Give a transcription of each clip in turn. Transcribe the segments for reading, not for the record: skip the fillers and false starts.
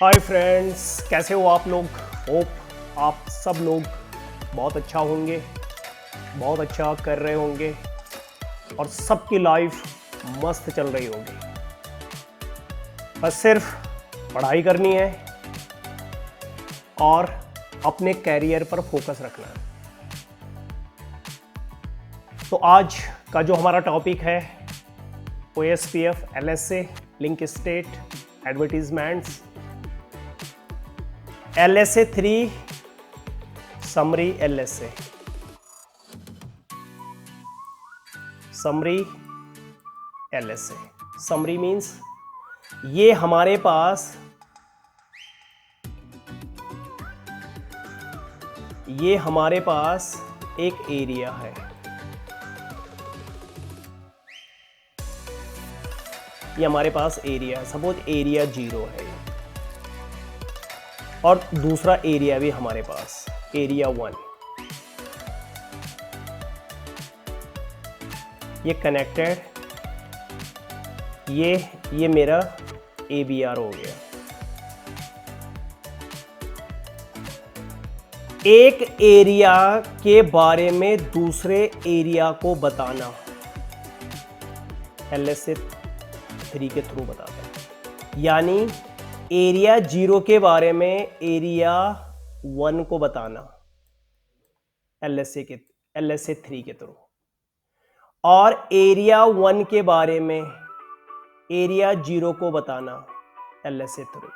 Hi friends, कैसे हो आप लोग। होप आप सब लोग बहुत अच्छा होंगे, बहुत अच्छा कर रहे होंगे और सबकी लाइफ मस्त चल रही होगी। बस सिर्फ पढ़ाई करनी है और अपने कैरियर पर फोकस रखना है। तो आज का जो हमारा टॉपिक है OSPF, LSA, link state, advertisements, LSA 3, summary LSA, summary LSA। Summary means ये हमारे पास एक एरिया है। ये हमारे पास एरिया है, सपोज एरिया 0 है और दूसरा एरिया भी हमारे पास एरिया 1। ये कनेक्टेड, ये मेरा ABR हो गया। एक एरिया के बारे में दूसरे एरिया को बताना LSA 3 के थ्रू बताता है। यानी एरिया 0 के बारे में एरिया 1 को बताना LSA 3 के थ्रू, और एरिया 1 के बारे में एरिया 0 को बताना LSA 3।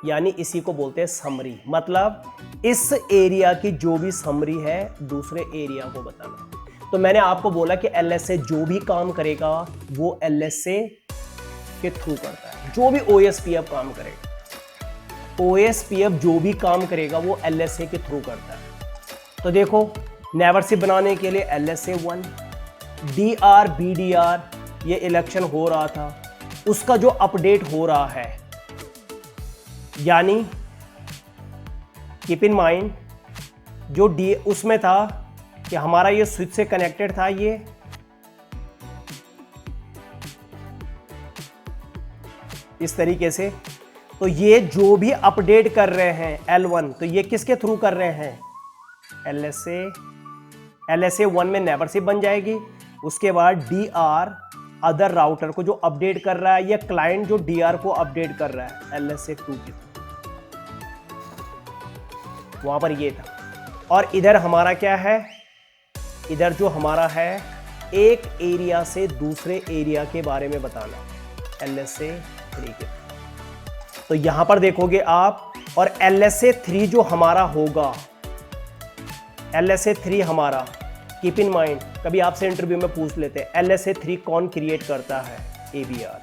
यानी इसी को बोलते हैं समरी। मतलब इस एरिया की जो भी समरी है दूसरे एरिया को बताना। तो मैंने आपको बोला कि LSA जो भी काम करेगा वो LSA के थ्रू करता है। जो भी OSPF काम करेगा, OSPF जो भी काम करेगा वो LSA के थ्रू करता है। तो देखो, नेबरशिप बनाने के लिए LSA 1, DR, BDR, ये इलेक्शन हो रहा था, उसका जो अपडेट हो रहा है, यानी कीप इन माइंड जो उसमें था कि हमारा ये स्विच से कनेक्टेड था, ये इस तरीके से। तो ये जो भी अपडेट कर रहे हैं L1, तो ये किसके थ्रू कर रहे हैं? LSA 1 में नेबरशिप बन जाएगी। उसके बाद DR अदर राउटर को जो अपडेट कर रहा है, या क्लाइंट जो DR को अपडेट कर रहा है LSA 2 के थ्रू। वहां पर ये था। और इधर हमारा क्या है? इधर जो हमारा है एक एरिया से दूसरे एरिया के बारे में बताना LSA 3 के। तो यहां पर देखोगे आप, और LSA 3 जो हमारा होगा, LSA 3 हमारा, कीप इन माइंड, कभी आपसे इंटरव्यू में पूछ लेते हैं LSA 3 कौन क्रिएट करता है? ABR।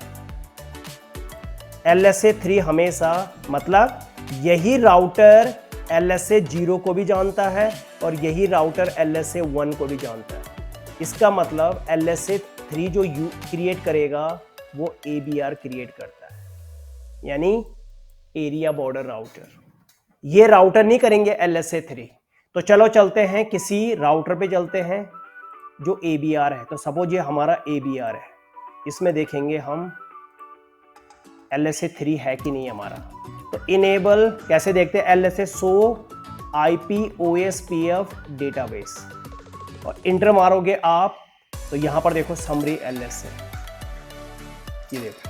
LSA 3 हमेशा, मतलब यही राउटर LSA 0 को भी जानता है और यही राउटर LSA 1 को भी जानता है। इसका मतलब LSA 3 जो क्रिएट करेगा वो ABR क्रिएट करता है, यानी एरिया बॉर्डर राउटर। ये राउटर नहीं करेंगे LSA 3। तो चलो चलते हैं किसी राउटर पे चलते हैं जो ABR है। तो सपोज ये हमारा ABR है, इसमें देखेंगे हम LSA 3 है कि नहीं हमारा। तो इनेबल कैसे देखते हैं? LSA show IP OSPF database, और इंटर मारोगे आप तो यहां पर देखो समरी LSA। ये देखो,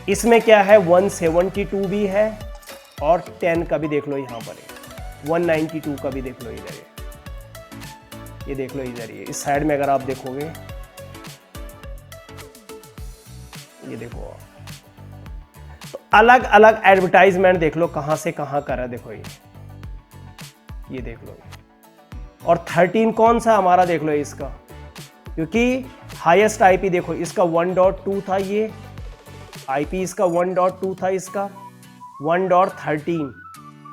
इसमें क्या है? 172 भी है और 10 का भी देख लो यहां पर, 192 का भी देख लो इधर। ये देख लो इधर, ये इस साइड में अगर आप देखोगे, ये देखो, तो अलग अलग एडवर्टाइजमेंट देख लो कहां से कहां कर रहा है। देखो ये देख लो। और 13 कौन सा हमारा? देख लो इसका, क्योंकि हाईएस्ट IP देखो इसका 1.2 था, ये IP इसका 1.2 था, इसका 1.13,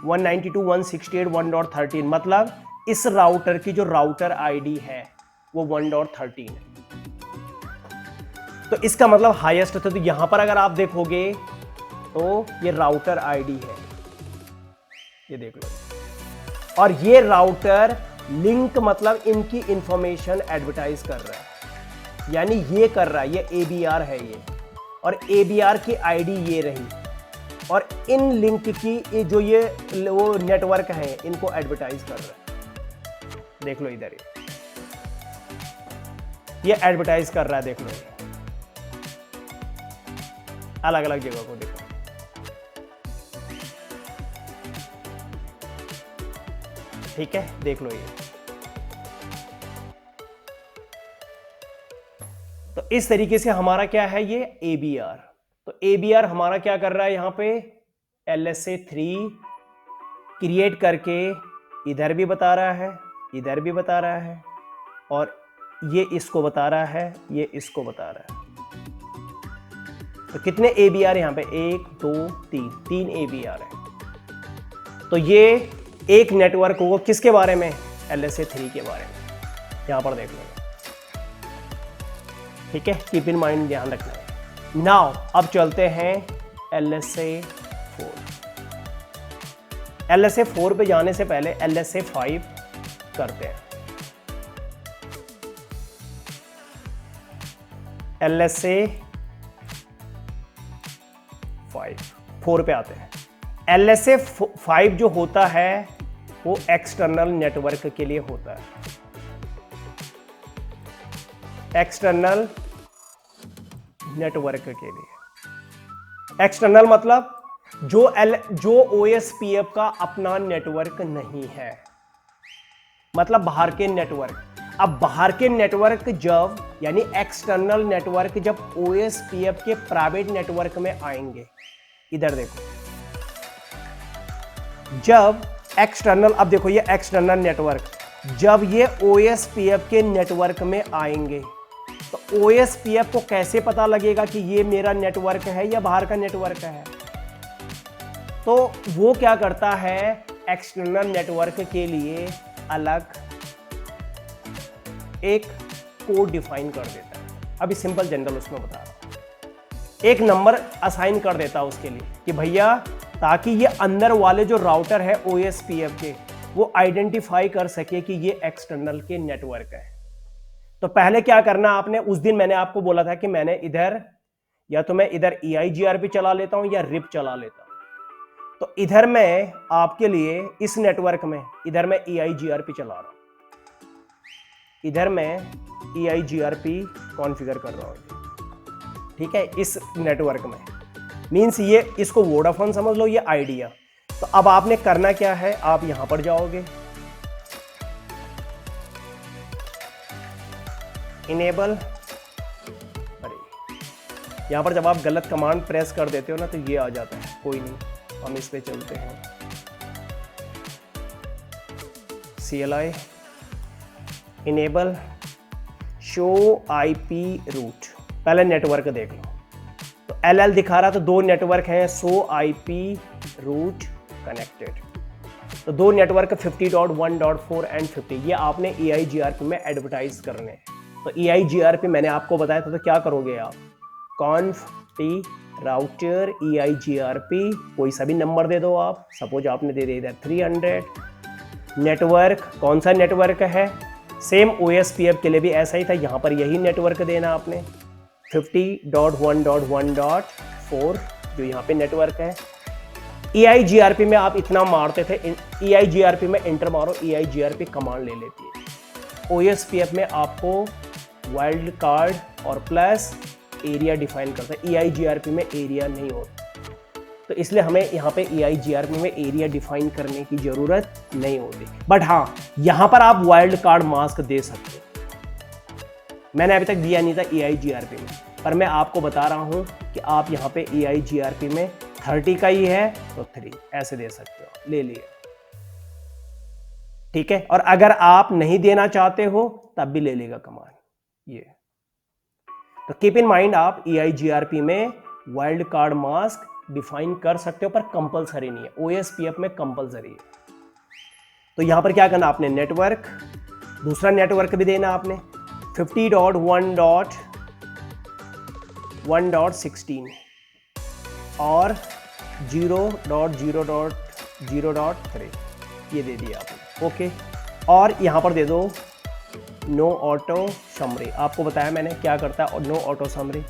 192, 168, 1.13। मतलब इस राउटर की जो राउटर ID है वो 1.13 है। तो इसका मतलब हाईएस्ट था। तो यहां पर अगर आप देखोगे तो ये राउटर ID है, ये देख लो। और ये राउटर लिंक, मतलब इनकी इंफॉर्मेशन एडवर्टाइज कर रहा है, यानी ये कर रहा है, ये ABR है ये, और ABR की ID ये रही। और इन लिंक की ये वो नेटवर्क है इनको एडवर्टाइज कर रहा है। देख लो इधर ये एडवर्टाइज कर रहा है, देख लो अलग अलग जगह को देखो। ठीक है, देख लो ये। तो इस तरीके से हमारा क्या है ये ABR। तो ABR हमारा क्या कर रहा है यहां पे LSA3 क्रिएट करके इधर भी बता रहा है, इधर भी बता रहा है, और ये इसको बता रहा है, ये इसको बता रहा है। तो कितने ABR यहां पे 1 2 3 ABR है। तो ये एक नेटवर्क होगा किसके बारे में, LSA3 के बारे में। यहां पर देख लो, ठीक है, कीप इन माइंड, ध्यान रखना है। नाउ अब चलते हैं LSA4। LSA4 पे जाने से पहले LSA5 करते हैं। LSA4 पे आते हैं। LSA5 जो होता है वो एक्सटर्नल नेटवर्क के लिए होता है। एक्सटर्नल नेटवर्क के लिए, एक्सटर्नल मतलब जो OSPF का अपना नेटवर्क नहीं है, मतलब बाहर के नेटवर्क। अब बाहर के नेटवर्क जब, यानी एक्सटर्नल नेटवर्क जब OSPF के प्राइवेट नेटवर्क में आएंगे, इधर देखो, जब एक्सटर्नल, अब देखो ये एक्सटर्नल नेटवर्क जब ये OSPF के नेटवर्क में आएंगे, तो OSPF को कैसे पता लगेगा कि ये मेरा नेटवर्क है या बाहर का नेटवर्क है। तो वो क्या करता है, एक्सटर्नल नेटवर्क के लिए अलग एक कोड डिफाइन कर देता है। अभी सिंपल जनरल उसमें बता रहा हूं, एक नंबर असाइन कर देता है उसके लिए कि भैया, ताकि ये अंदर वाले जो राउटर है OSPF के, वो आइडेंटिफाई कर सके कि ये एक्सटर्नल के नेटवर्क है। तो पहले क्या करना आपने, उस दिन मैंने आपको बोला था कि मैंने इधर, या तो मैं इधर EIGRP चला लेता हूं या RIP चला लेता हूं। तो इधर मैं आपके लिए इस नेटवर्क में, इधर मैं EIGRP चला रहा हूं, इधर मैं EIGRP कॉन्फ़िगर कर रहा हूं, ठीक है, इस नेटवर्क में। मींस ये, इसको वोडाफोन समझ लो, ये आइडिया। तो अब आपने करना क्या है, आप यहां पर जाओगे, इनेबल, अरे यहां पर जब आप गलत कमांड प्रेस कर देते हो ना तो ये आ जाता है, कोई नहीं, हम इस पे चलते हैं। CLI enable show IP route, पहले नेटवर्क देख लो। तो LL दिखा रहा, तो दो नेटवर्क हैं, शो IP रूट कनेक्टेड। तो दो नेटवर्क 50.1.4 एंड 50, ये आपने EIGRP में एडवर्टाइज करने हैं। तो EIGRP मैंने आपको बताया था, तो क्या करोगे आप, conf t राउटर EIGRP, कोई सा भी नंबर दे दो आप, सपोज आपने दे दिया इधर 300। नेटवर्क कौन सा नेटवर्क है, सेम OSPF के लिए भी ऐसा ही था, यहाँ पर यही नेटवर्क देना आपने, 50.1.1.4 जो यहाँ पे नेटवर्क है। EIGRP में आप इतना मारते थे, EIGRP में एंटर मारो, EIGRP कमांड ले लेती है। OSPF में आपको वाइल्ड कार्ड और प्लस एरिया डिफाइन करता है, EIGRP में एरिया नहीं होता। तो इसलिए हमें यहाँ पे EIGRP में एरिया डिफाइन करने की जरूरत नहीं होती। बट हाँ, यहाँ पर आप वाइल्ड कार्ड मास्क दे सकते हो, मैंने अभी तक दिया नहीं था EIGRP में, पर मैं आपको बता रहा हूँ कि आप यहाँ पे EIGRP में 30 का ही है तो 3 ऐसे दे सकते हो, ले लिए, ठीक है। और अगर आप नहीं देना चाहते हो तब भी ले लेगा कमांड ये। तो कीप इन माइंड, आप EIGRP में वाइल्ड कार्ड मास्क डिफाइन कर सकते हो, पर कंपलसरी नहीं है, OSPF में कंपलसरी है। तो यहां पर क्या करना आपने, नेटवर्क, दूसरा नेटवर्क भी देना आपने 50.1.1.16 और 0.0.0.3 ये दे दिया आपने, ओके। और यहां पर दे दो नो ऑटो समरी, आपको बताया मैंने क्या करता है, और नो ऑटो समरी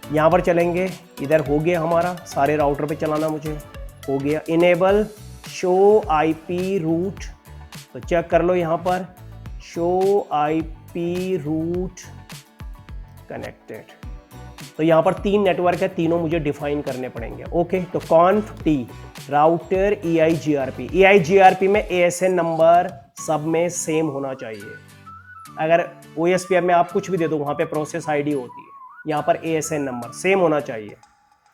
यहाँ पर चलेंगे, इधर हो गया हमारा, सारे राउटर पे चलाना मुझे हो गया। इनेबल शो आईपी रूट, तो चेक कर लो यहाँ पर शो आईपी रूट कनेक्टेड। तो यहाँ पर 3 नेटवर्क है, तीनों मुझे डिफाइन करने पड़ेंगे। ओके, तो कॉन्फ टी राउटर EIGRP, EIGRP में ASN नंबर सब में सेम होना चाहिए। अगर OSPF में आप कुछ भी दे दो, वहाँ पे प्रोसेस ID होती है, यहाँ पर ASN नंबर सेम होना चाहिए।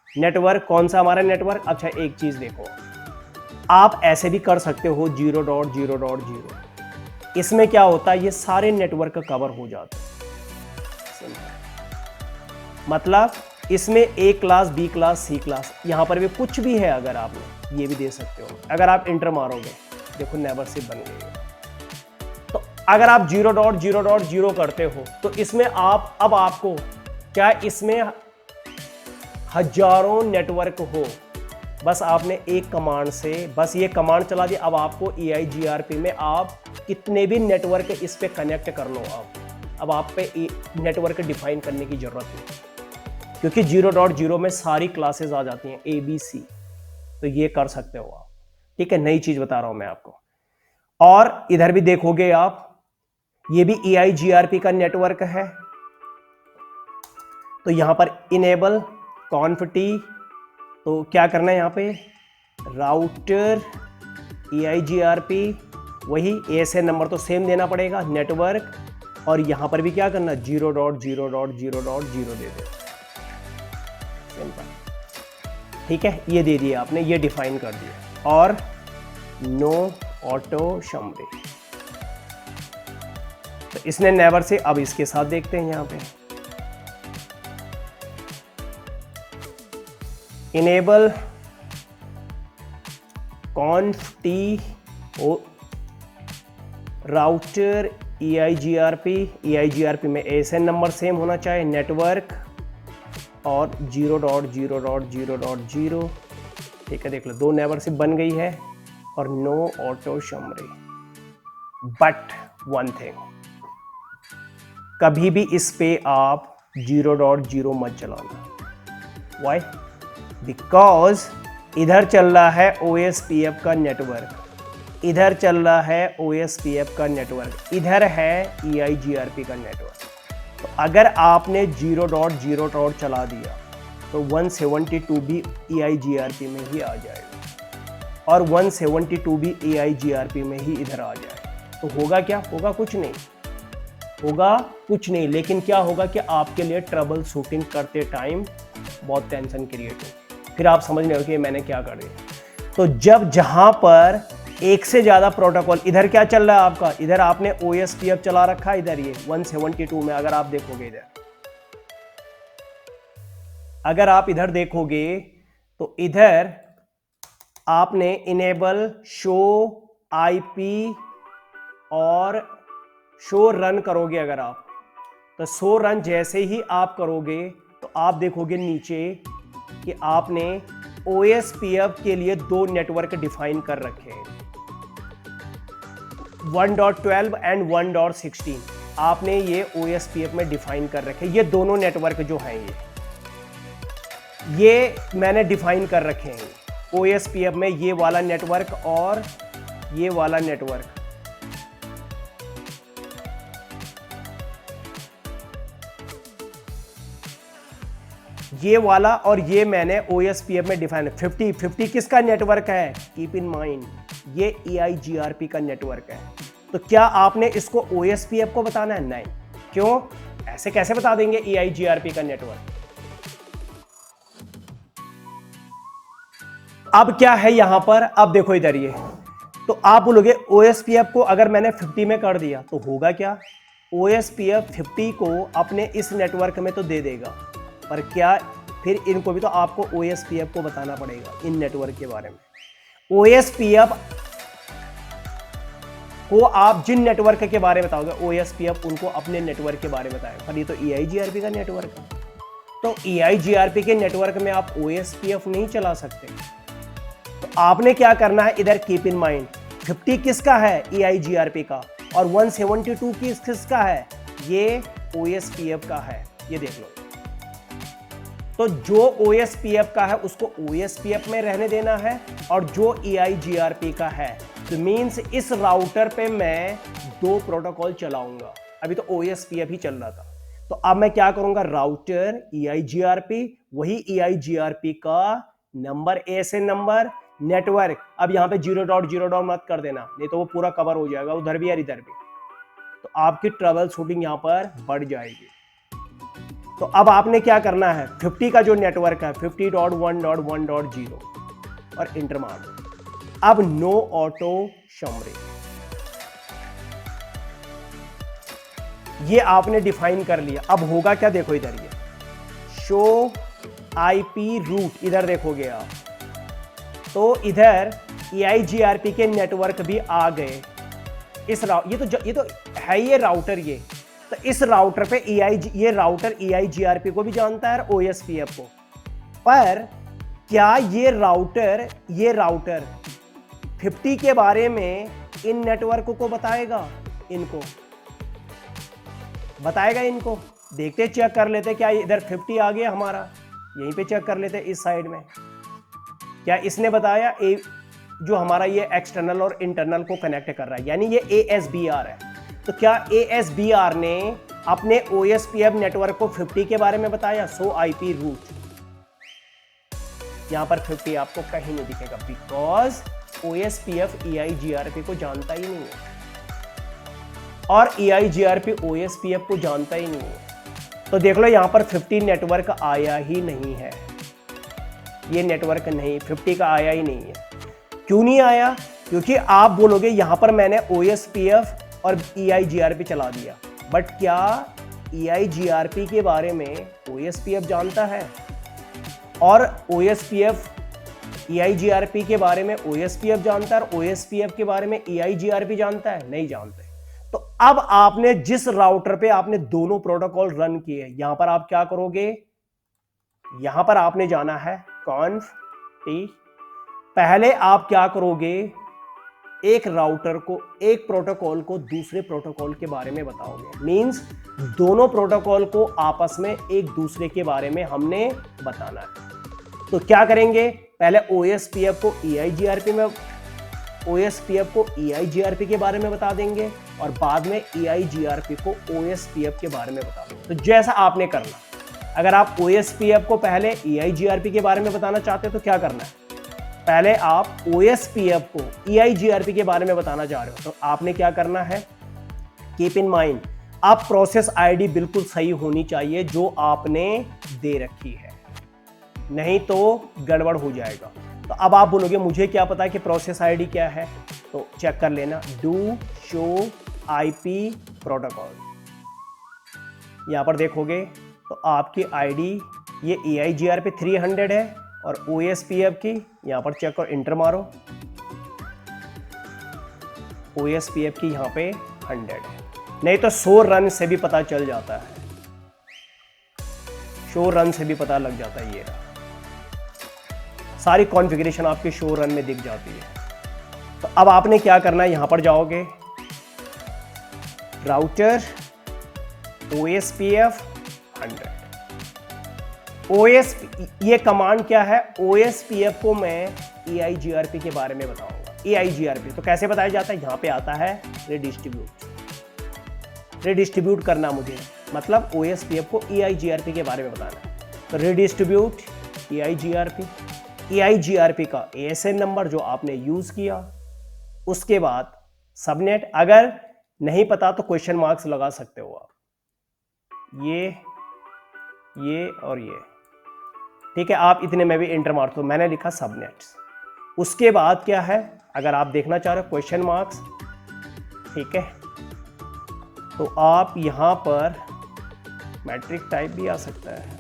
नेटवर्क कौन सा हमारा नेटवर्क? अच्छा एक चीज़ देखो, आप ऐसे भी कर सकते हो 0.0.0। इसमें क्या होता है, ये सारे नेटवर्क कवर हो जाते हैं। मतलब इसमें A class, B class, C class, यहाँ पर भी कुछ भी है, अगर आपने ये भी दे सकते हो। अगर आप इंटर मारोगे, देखो नेबरशिप बन गई है। तो अगर आप 0.0.0 करते हो तो इसमें आप, अब आपको क्या इसमें हजारों नेटवर्क हो, बस आपने एक कमांड से बस ये कमांड चला दी। अब आपको EIGRP में आप कितने भी नेटवर्क इस पे कनेक्ट कर लो। अब आप पे नेटवर्क डिफाइन करने की जरूरत नहीं, क्योंकि 0.0 में सारी क्लासेस आ जाती हैं ABC, तो ये कर सकते हो आप। ठीक है, नई चीज बता रहा हूं मैं आपको। और इधर भी देखोगे आप, ये भी EIGRP का नेटवर्क है। तो यहां पर इनेबल कॉन्फ टी, तो क्या करना है यहाँ पे, राउटर EIGRP, वही ASN नंबर तो सेम देना पड़ेगा, नेटवर्क, और यहां पर भी क्या करना, 0.0.0.0 दे दे। ठीक है, ये दे दिया आपने, ये डिफाइन कर दिया। और नो ऑटो शमरी, तो इसने नेवर से, अब इसके साथ देखते हैं यहां पे इनेबल कॉन्फ टी राउटर EIGRP में ASN नंबर सेम होना चाहिए, नेटवर्क और 0.0.0.0। ठीक है, देख लो 2 नेबरशिप बन गई है और नो ऑटो शमरी। बट वन थिंग, कभी भी इस पे आप 0.0 मत चलाना। वाई? बिकॉज इधर चल रहा है OSPF का नेटवर्क, इधर चल रहा है OSPF का नेटवर्क, इधर है EIGRP का नेटवर्क। तो अगर आपने 0.0 चला दिया तो 172 भी EIGRP में ही आ जाएगा, और 172 भी EIGRP में ही इधर आ जाएगा। तो होगा क्या? होगा कुछ नहीं, होगा कुछ नहीं, लेकिन क्या होगा कि आपके लिए ट्रबल शूटिंग करते टाइम बहुत टेंशन क्रिएट होगी। फिर आप समझ रहे हो कि मैंने क्या कर दिया। तो जब जहां पर एक से ज्यादा प्रोटोकॉल, इधर क्या चल रहा है आपका, इधर आपने OSPF चला रखा है, इधर ये 172 में अगर आप देखोगे, इधर अगर आप इधर देखोगे तो इधर आपने इनेबल शो IP और शो रन करोगे। अगर आप तो शो रन जैसे ही आप करोगे तो आप देखोगे नीचे कि आपने OSPF के लिए 2 नेटवर्क डिफाइन कर रखे हैं, 1.12 एंड 1.16। आपने ये OSPF में डिफाइन कर रखे। ये दोनों नेटवर्क जो हैं ये मैंने डिफाइन कर रखे हैं OSPF में, ये वाला नेटवर्क और ये वाला नेटवर्क। ये वाला और ये मैंने OSPF में डिफाइन। 50 किसका नेटवर्क है? कीप इन माइंड, ये EIGRP का नेटवर्क है। तो क्या आपने इसको OSPF को बताना है? नहीं। क्यों? ऐसे कैसे बता देंगे EIGRP का नेटवर्क? अब क्या है यहां पर, अब देखो इधर ये, तो आप बोलोगे OSPF को अगर मैंने 50 में कर दिया तो होगा क्या? OSPF 50 को अपने इस नेटवर्क में तो दे देगा, पर क्या फिर इनको भी तो आपको OSPF को बताना पड़ेगा इन नेटवर्क के बारे में। OSPF को आप जिन नेटवर्क के बारे में बताओगे, OSPF उनको अपने नेटवर्क के बारे में बताएगा, पर ये तो EIGRP का नेटवर्क है। तो EIGRP के नेटवर्क में आप OSPF नहीं चला सकते। तो आपने क्या करना है, इधर कीप इन माइंड 50 किसका है? EIGRP का, और 172 किसका है? ये OSPF का है। ये देख लो, तो जो OSPF का है उसको OSPF में रहने देना है और जो EIGRP का है, तो मीन्स इस राउटर पे मैं 2 प्रोटोकॉल चलाऊंगा। अभी तो OSPF ही चल रहा था, तो अब मैं क्या करूंगा, राउटर EIGRP, वही EIGRP का नंबर, ASN नंबर, नेटवर्क। अब यहां पे 0.0 मत कर देना, नहीं तो वो पूरा कवर हो जाएगा उधर भी और इधर भी, तो आपकी ट्रबल शूटिंग यहां पर बढ़ जाएगी। तो अब आपने क्या करना है, 50 का जो नेटवर्क है 50.1.1.0 और इंटर मार दो। अब नो ऑटो शमरिंग ये आपने डिफाइन कर लिया। अब होगा क्या, देखो इधर ये शो आईपी रूट, इधर देखोगे आप तो इधर EIGRP के नेटवर्क भी आ गए। इस ये तो है ये राउटर, ये तो इस राउटर पे ये राउटर EIGRP को भी जानता है और OSPF को। पर क्या ये राउटर 50 के बारे में इन नेटवर्क को बताएगा? इनको बताएगा, इनको देखते चेक कर लेते क्या इधर 50 आ गया हमारा, यहीं पे चेक कर लेते इस साइड में। क्या इसने बताया जो हमारा ये एक्सटर्नल और इंटरनल को कनेक्ट कर रहा है, यानी ये ASBR है। तो क्या ASBR ने अपने OSPF नेटवर्क को 50 के बारे में बताया? सो IP रूट, यहां पर 50 आपको कहीं नहीं दिखेगा, बिकॉज OSPF EIGRP को जानता ही नहीं है और EIGRP OSPF को जानता ही नहीं है। तो देख लो यहां पर 50 नेटवर्क आया ही नहीं है, ये नेटवर्क नहीं 50 का आया ही नहीं है। क्यों नहीं आया? क्योंकि आप बोलोगे यहां पर मैंने OSPF और EIGRP चला दिया, बट क्या EIGRP के बारे में OSPF जानता है? और OSPF EIGRP के बारे में OSPF जानता है और OSPF के बारे में EIGRP जानता है? नहीं जानते। तो अब आपने जिस राउटर पे आपने दोनों प्रोटोकॉल रन किए, यहां पर आप क्या करोगे, यहां पर आपने जाना है कॉन्फ टी। पहले आप क्या करोगे, एक राउटर को, एक प्रोटोकॉल को दूसरे प्रोटोकॉल के बारे में बताओगे। मींस दोनों प्रोटोकॉल को आपस में एक दूसरे के बारे में हमने बताना है। तो क्या करेंगे, पहले OSPF को EIGRP के बारे में बता देंगे और बाद में EIGRP को OSPF के बारे में बता देंगे। तो जैसा आपने करना, अगर आप OSPF को पहले EIGRP के बारे में बताना चाहते हैं तो क्या करना है, पहले आप OSPF को EIGRP के बारे में बताना चाह रहे हो तो आपने क्या करना है, कीप इन माइंड आप प्रोसेस आईडी बिल्कुल सही होनी चाहिए जो आपने दे रखी है, नहीं तो गड़बड़ हो जाएगा। तो अब आप बोलोगे मुझे क्या पता है कि प्रोसेस आईडी क्या है, तो चेक कर लेना, डू शो आईपी प्रोटोकॉल। यहां पर देखोगे तो आपकी आईडी ये EIGRP 300 है और OSPF की यहां पर चेक और इंटर मारो, OSPF की यहां पे 100 है, नहीं तो 100 रन से भी पता चल जाता है, 100 रन से भी पता लग जाता है। ये सारी कॉन्फ़िगरेशन आपके शो रन में दिख जाती है। तो अब आपने क्या करना है, यहां पर जाओगे राउटर OSPF 100 ये कमांड क्या है, OSPF को मैं EIGRP के बारे में बताऊंगा। EIGRP तो कैसे बताया जाता है, यहां पे आता है रिडिस्ट्रीब्यूट करना मुझे, मतलब OSPF को EIGRP के बारे में बताना है। तो रिडिस्ट्रीब्यूट EIGRP का ASN नंबर जो आपने यूज किया, उसके बाद सबनेट, अगर नहीं पता तो क्वेश्चन मार्क्स लगा सकते हो आप, ये और ये, ठीक है, आप इतने में भी इंटर मार दो, मैंने लिखा सबनेट्स। उसके बाद क्या है, अगर आप देखना चाह रहे हो क्वेश्चन मार्क्स, ठीक है, तो आप यहां पर मैट्रिक टाइप भी आ सकता है,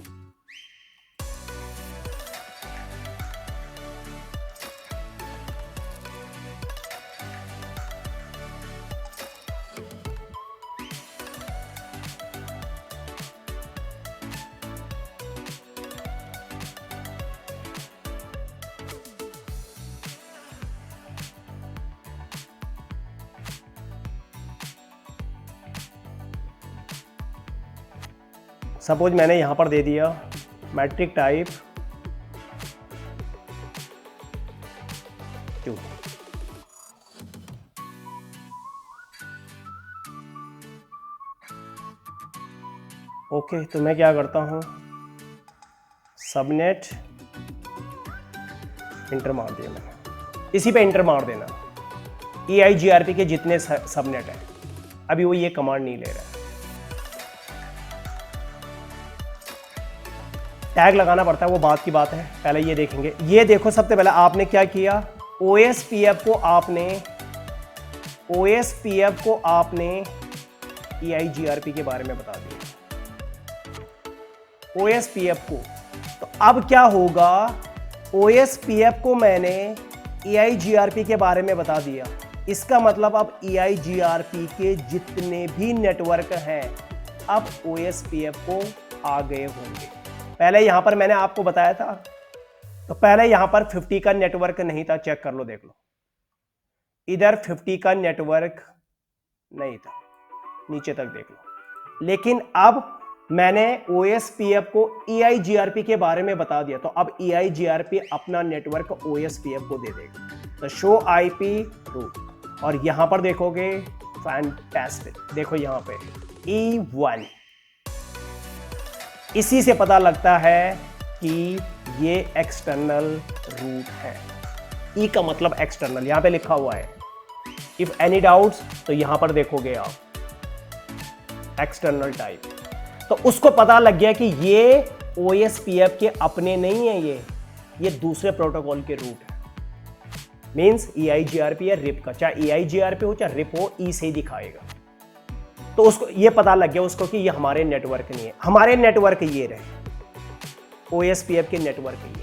सपोज मैंने यहां पर दे दिया मैट्रिक टाइप 2। ओके, तो मैं क्या करता हूं, सबनेट इंटर मार दिया मैंने, इसी पे इंटर मार देना। EIGRP के जितने सबनेट हैं, अभी वो ये कमांड नहीं ले रहा है, टैग लगाना पड़ता है, वो बात की बात है, पहले ये देखेंगे। ये देखो, सबसे पहले आपने क्या किया, OSPF को आपने EIGRP के बारे में बता दिया, OSPF को। तो अब क्या होगा, OSPF को मैंने EIGRP के बारे में बता दिया, इसका मतलब अब EIGRP के जितने भी नेटवर्क हैं अब OSPF को आ गए होंगे। पहले यहां पर मैंने आपको बताया था, तो पहले यहां पर 50 का नेटवर्क नहीं था, चेक कर लो, देख लो, इधर 50 का नेटवर्क नहीं था, नीचे तक देख लो। लेकिन अब मैंने OSPF को EIGRP के बारे में बता दिया, तो अब EIGRP अपना नेटवर्क OSPF को दे देगा। तो शो IP रूट, और यहां पर देखोगे, फैंटास्टिक, देखो यहां पे E1, इसी से पता लगता है कि ये एक्सटर्नल रूट है। E का मतलब एक्सटर्नल, यहां पे लिखा हुआ है। इफ एनी डाउट्स, तो यहां पर देखोगे आप एक्सटर्नल टाइप, तो उसको पता लग गया कि ये OSPF के अपने नहीं है, ये दूसरे प्रोटोकॉल के रूट है। मींस EIGRP या RIP का, चाहे EIGRP हो चाहे RIP हो, E से ही दिखाएगा। तो उसको ये पता लग गया उसको कि ये हमारे नेटवर्क नहीं है, हमारे नेटवर्क ये रहे, OSPF के नेटवर्क ये।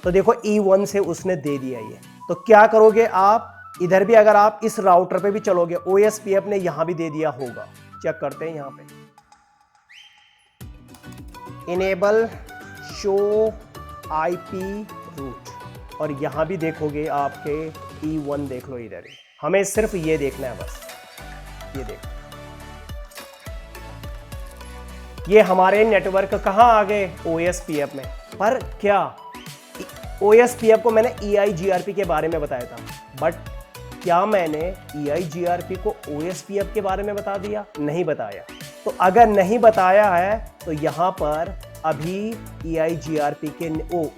तो देखो E1 से उसने दे दिया ये। तो क्या करोगे आप, इधर भी अगर आप इस राउटर पे भी चलोगे, OSPF ने यहां भी दे दिया होगा, चेक करते हैं यहां पे, इनेबल शो IP रूट, और यहां भी देखोगे आपके E1 देख लो, इधर हमें सिर्फ ये देखना है बस, ये देखो, ये हमारे नेटवर्क कहां आ गए, OSPF में। पर क्या OSPF को मैंने EIGRP के बारे में बताया था, बट क्या मैंने EIGRP को OSPF के बारे में बता दिया, नहीं बताया। तो अगर नहीं बताया है तो यहां पर अभी EIGRP के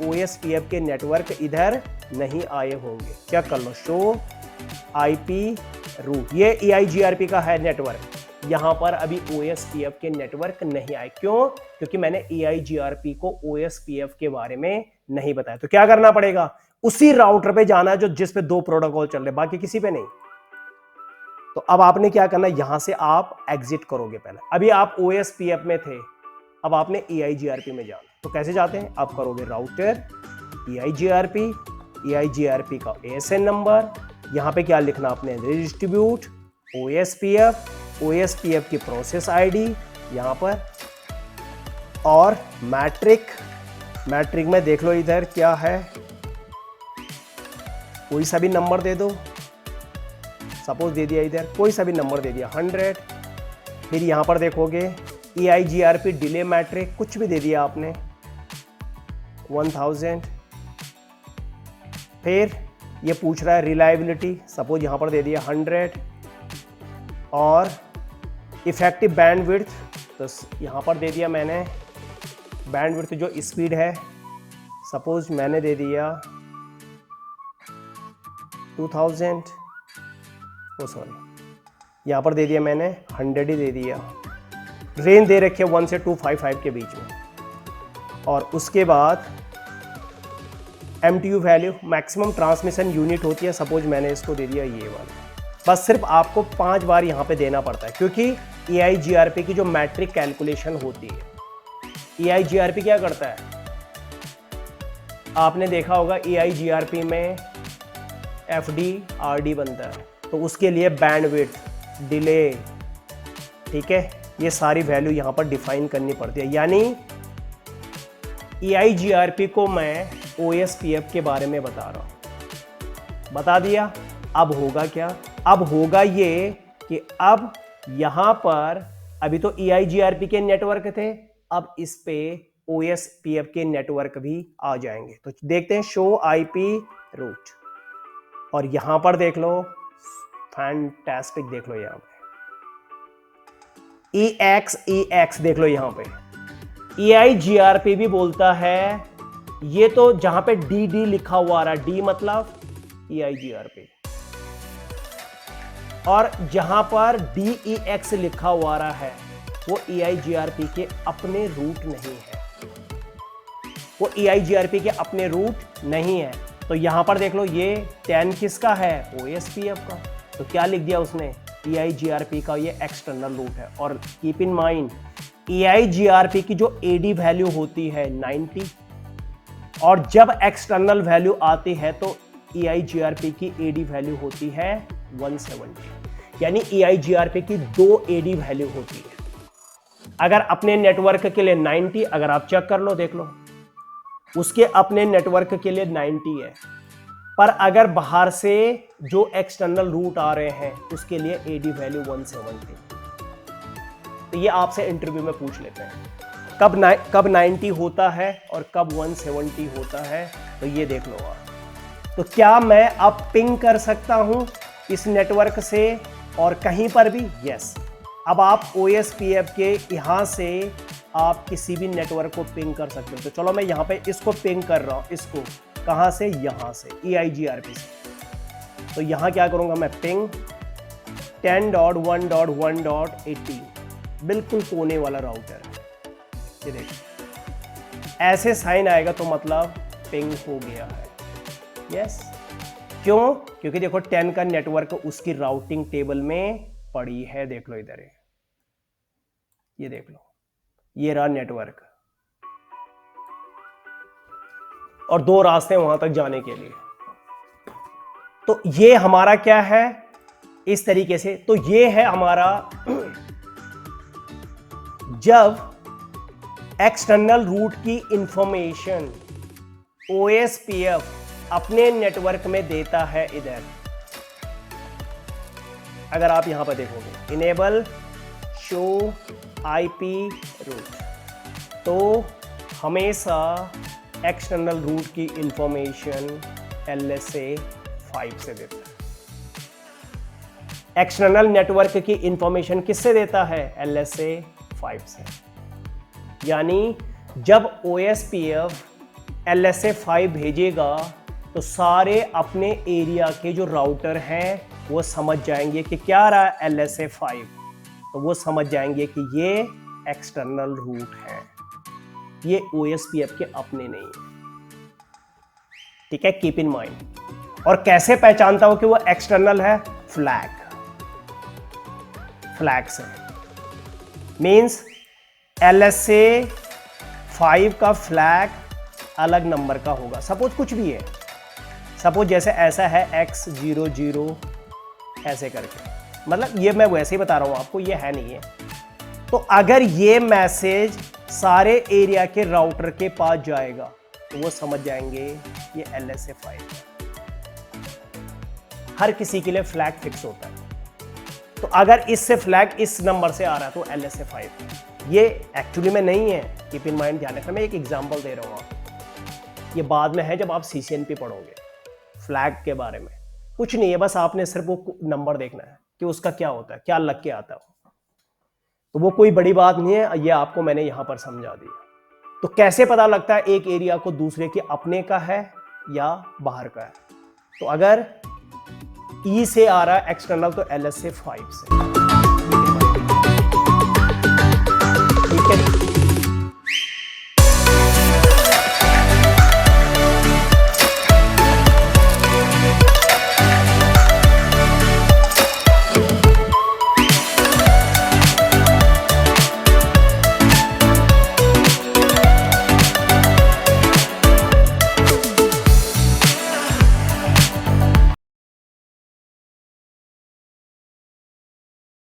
OSPF के नेटवर्क इधर नहीं आए होंगे। चेक कर लो, शो IP रूट, ये EIGRP का है नेटवर्क, यहां पर अभी OSPF के नेटवर्क नहीं आए। क्यों? क्योंकि मैंने EIGRP को OSPF के बारे में नहीं बताया। तो क्या करना पड़ेगा, उसी राउटर पे जाना है जो जिस पे दो प्रोटोकॉल चल रहे, बाकी किसी पे नहीं। तो अब आपने क्या करना, यहां से आप एग्जिट करोगे। पहले अभी आप OSPF में थे, अब आपने EIGRP में जाना। तो कैसे जाते हैं, आप करोगे राउटर EIGRP का ASN नंबर, यहां पे क्या लिखना आपने, डिस्ट्रीब्यूट OSPF की प्रोसेस ID यहां पर, और मैट्रिक में देख लो इधर क्या है, कोई सा भी नंबर दे दो, सपोज दे दिया इधर कोई सा भी नंबर दे दिया 100। फिर यहां पर देखोगे EIGRP डिले मैट्रिक, कुछ भी दे दिया आपने 1000। फिर ये पूछ रहा है रिलायबिलिटी, सपोज यहां पर दे दिया 100, और इफेक्टिव बैंडविड्थ, तो यहां पर दे दिया मैंने बैंडविड्थ जो स्पीड है, सपोज मैंने दे दिया 2000, यहां पर दे दिया मैंने 100 ही दे दिया। रेंज दे रखी है 1 से 255 के बीच में, और उसके बाद MTU value maximum transmission unit होती है, सपोज मैंने इसको दे दिया ये वाला। बस सिर्फ आपको 5 बार यहाँ पे देना पड़ता है, क्योंकि EIGRP की जो मैट्रिक कैलकुलेशन होती है, EIGRP क्या करता है, आपने देखा होगा EIGRP में FD RD बनता है, तो उसके लिए बैंडविड्थ, डिले, ठीक है, ये सारी वैल्यू यहाँ पर डिफाइन करनी पड़ती है। यानी EIGRP को मैं OSPF के बारे में बता रहा हूं, बता दिया। अब होगा क्या, अब होगा ये कि अब यहां पर अभी तो EIGRP के नेटवर्क थे, अब इस पे OSPF के नेटवर्क भी आ जाएंगे। तो देखते हैं शो IP रूट, और यहां पर देख लो, फैंटास्टिक, देख लो यहां पे EX देख लो यहां पे। EIGRP भी बोलता है, ये तो जहां पे DD लिखा हुआ आ रहा है, D मतलब EIGRP, और जहां पर DEX लिखा हुआ आ रहा है वो EIGRP के अपने रूट नहीं है, वो EIGRP के अपने रूट नहीं है। तो यहां पर देख लो, ये 10 किसका है, OSPF का। तो क्या लिख दिया उसने, EIGRP का ये एक्सटर्नल रूट है। और कीप इन माइंड, EIGRP की जो AD वैल्यू होती है 90, और जब एक्सटर्नल वैल्यू आती है तो EIGRP की AD वैल्यू होती है 170, यानी EIGRP की 2 AD वैल्यू होती है। अगर अपने नेटवर्क के लिए 90, अगर आप चेक कर लो, देख लो, उसके अपने नेटवर्क के लिए 90 है, पर अगर बाहर से जो एक्सटर्नल रूट आ रहे हैं उसके लिए AD वैल्यू 170। तो ये आपसे इंटरव्यू में पूछ लेते हैं कब 90 होता है और कब 170 होता है, तो ये देख लो आप। तो क्या मैं अब पिंग कर सकता हूं इस नेटवर्क से और कहीं पर भी? यस। अब आप OSPF के यहां से आप किसी भी नेटवर्क को पिंग कर सकते हो। तो चलो मैं यहां पे इसको पिंग कर रहा हूं, इसको कहां से, यहां से, EIGRP से। तो यहां क्या करूंगा मैं, पिंग 10.1.1.18, बिल्कुल कोने वाला राउटर है, ये देखो, ऐसे साइन आएगा तो मतलब पिंग हो गया है। यस, क्यों? क्योंकि देखो 10 का नेटवर्क उसकी राउटिंग टेबल में पड़ी है, देख लो इधर है, ये देख लो, ये रहा नेटवर्क, और 2 रास्ते वहां तक जाने के लिए। तो ये हमारा क्या है, इस तरीके से। तो ये है हमारा जब एक्सटर्नल रूट की इंफॉर्मेशन OSPF अपने नेटवर्क में देता है। इधर अगर आप यहां पर देखोगे, इनेबल शो IP रूट, तो हमेशा एक्सटर्नल रूट की इंफॉर्मेशन LSA 5 से देता है। एक्सटर्नल नेटवर्क की इंफॉर्मेशन किससे देता है, LSA 5 से। यानी जब OSPF LSA 5 भेजेगा तो सारे अपने एरिया के जो राउटर हैं वो समझ जाएंगे कि क्या रहा है, LSA 5, तो वो समझ जाएंगे कि ये एक्सटर्नल रूट है, ये OSPF के अपने नहीं है। ठीक है, कीप इन माइंड। और कैसे पहचानता हो कि वो एक्सटर्नल है, फ्लैग से। मींस LSA 5 का फ्लैग अलग नंबर का होगा। सपोज कुछ भी है, सपोज जैसे ऐसा है X00 ऐसे करके, मतलब ये मैं वैसे ही बता रहा हूं आपको, ये है नहीं है। तो अगर ये मैसेज सारे एरिया के राउटर के पास जाएगा तो वो समझ जाएंगे ये LSA 5 है। हर किसी के लिए फ्लैग फिक्स होता है। तो अगर इससे फ्लैग इस नंबर से आ रहा है तो LSA 5 है। ये एक्चुअली में नहीं है, कीप इन माइंड, ध्यान रखना। मैं एक एग्जांपल दे रहा हूं आपको, ये बाद में है जब आप CCNP पढ़ोगे फ्लैग के बारे में। कुछ नहीं है, बस आपने सिर्फ वो नंबर देखना है कि उसका क्या होता है, क्या लग के आता है। तो वो कोई बड़ी बात नहीं है, ये आपको मैंने यहां पर समझा दिया। तो कैसे पता लगता है एक एरिया को दूसरे के अपने का है या बाहर का है? तो अगर E से आ रहा है एक्सटर्नल तो LSA 5 से।